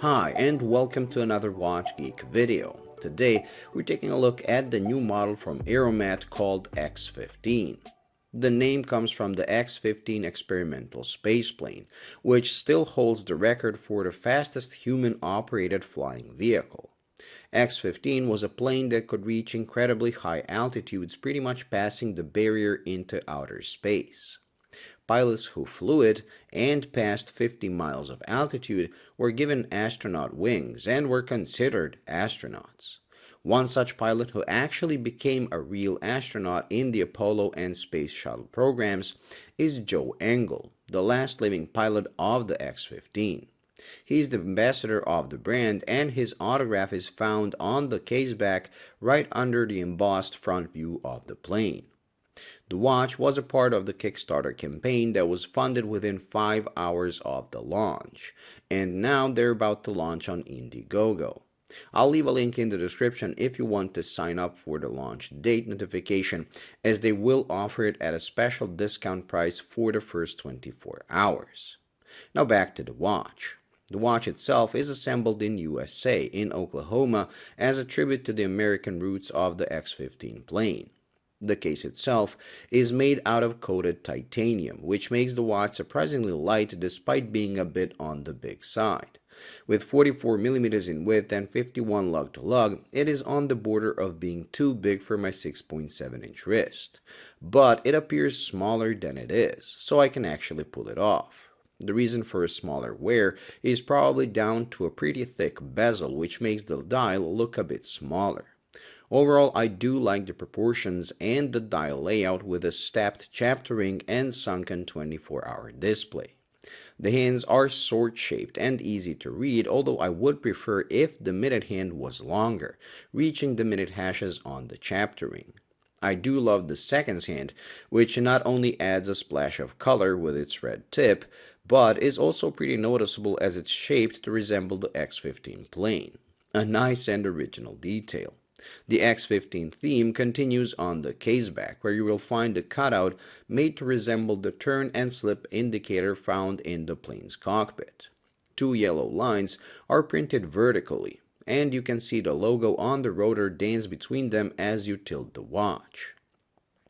Hi and welcome to another Watch Geek video. Today we're taking a look at the new model from Aeromat called X-15. The name comes from the X-15 experimental spaceplane, which still holds the record for the fastest human-operated flying vehicle. X-15 was a plane that could reach incredibly high altitudes, pretty much passing the barrier into outer space. Pilots who flew it and passed 50 miles of altitude were given astronaut wings and were considered astronauts. One such pilot who actually became a real astronaut in the Apollo and Space Shuttle programs is Joe Engel, the last living pilot of the X-15. He's the ambassador of the brand, and his autograph is found on the caseback right under the embossed front view of the plane. The watch was a part of the Kickstarter campaign that was funded within 5 hours of the launch, and now they're about to launch on Indiegogo. I'll leave a link in the description if you want to sign up for the launch date notification, as they will offer it at a special discount price for the first 24 hours. Now back to the watch. The watch itself is assembled in USA, in Oklahoma, as a tribute to the American roots of the X-15 plane. The case itself is made out of coated titanium, which makes the watch surprisingly light despite being a bit on the big side. With 44 millimeters in width and 51 lug to lug, it is on the border of being too big for my 6.7-inch wrist. But it appears smaller than it is, so I can actually pull it off. The reason for a smaller wear is probably down to a pretty thick bezel, which makes the dial look a bit smaller. Overall, I do like the proportions and the dial layout with a stepped chapter ring and sunken 24-hour display. The hands are sword-shaped and easy to read, although I would prefer if the minute hand was longer, reaching the minute hashes on the chapter ring. I do love the seconds hand, which not only adds a splash of color with its red tip, but is also pretty noticeable as it's shaped to resemble the X-15 plane. A nice and original detail. The X-15 theme continues on the caseback, where you will find a cutout made to resemble the turn and slip indicator found in the plane's cockpit. 2 yellow lines are printed vertically, and you can see the logo on the rotor dance between them as you tilt the watch.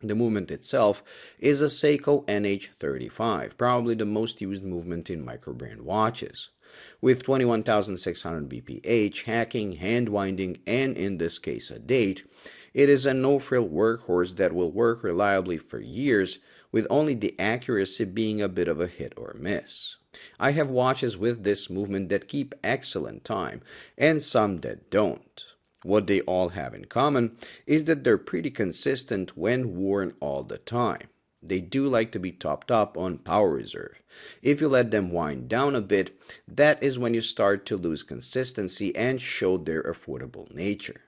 The movement itself is a Seiko NH35, probably the most used movement in microbrand watches. With 21,600 bph, hacking, hand winding, and in this case a date, it is a no-frill workhorse that will work reliably for years, with only the accuracy being a bit of a hit or miss. I have watches with this movement that keep excellent time, and some that don't. What they all have in common is that they're pretty consistent when worn all the time. They do like to be topped up on power reserve. If you let them wind down a bit, that is when you start to lose consistency and show their affordable nature.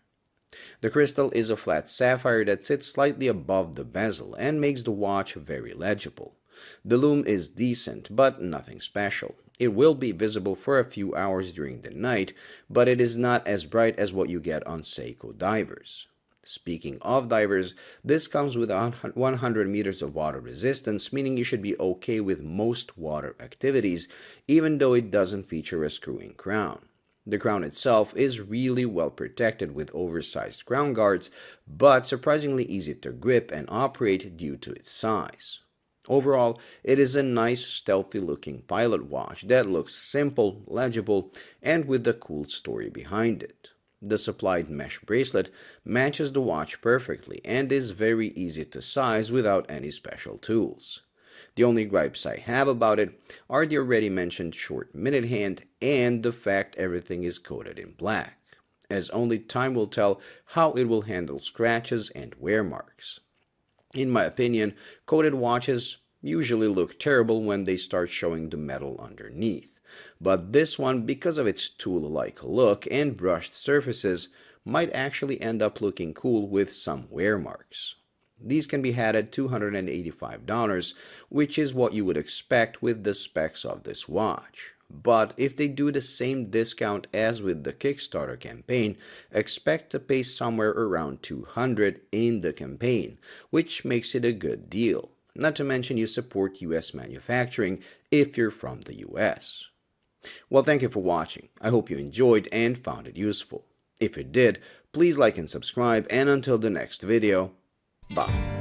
The crystal is a flat sapphire that sits slightly above the bezel and makes the watch very legible. The lume is decent, but nothing special. It will be visible for a few hours during the night, but it is not as bright as what you get on Seiko divers. Speaking of divers, this comes with 100 meters of water resistance, meaning you should be okay with most water activities, even though it doesn't feature a screw-in crown. The crown itself is really well protected with oversized crown guards, but surprisingly easy to grip and operate due to its size. Overall, it is a nice, stealthy-looking pilot watch that looks simple, legible, and with a cool story behind it. The supplied mesh bracelet matches the watch perfectly and is very easy to size without any special tools. The only gripes I have about it are the already mentioned short minute hand and the fact everything is coated in black, as only time will tell how it will handle scratches and wear marks. In my opinion, coated watches usually look terrible when they start showing the metal underneath, but this one, because of its tool-like look and brushed surfaces, might actually end up looking cool with some wear marks. These can be had at $285, which is what you would expect with the specs of this watch. But if they do the same discount as with the Kickstarter campaign, expect to pay somewhere around $200 in the campaign, which makes it a good deal. Not to mention you support US manufacturing if you're from the US. Well, thank you for watching. I hope you enjoyed and found it useful. If you did, please like and subscribe, and until the next video, bye.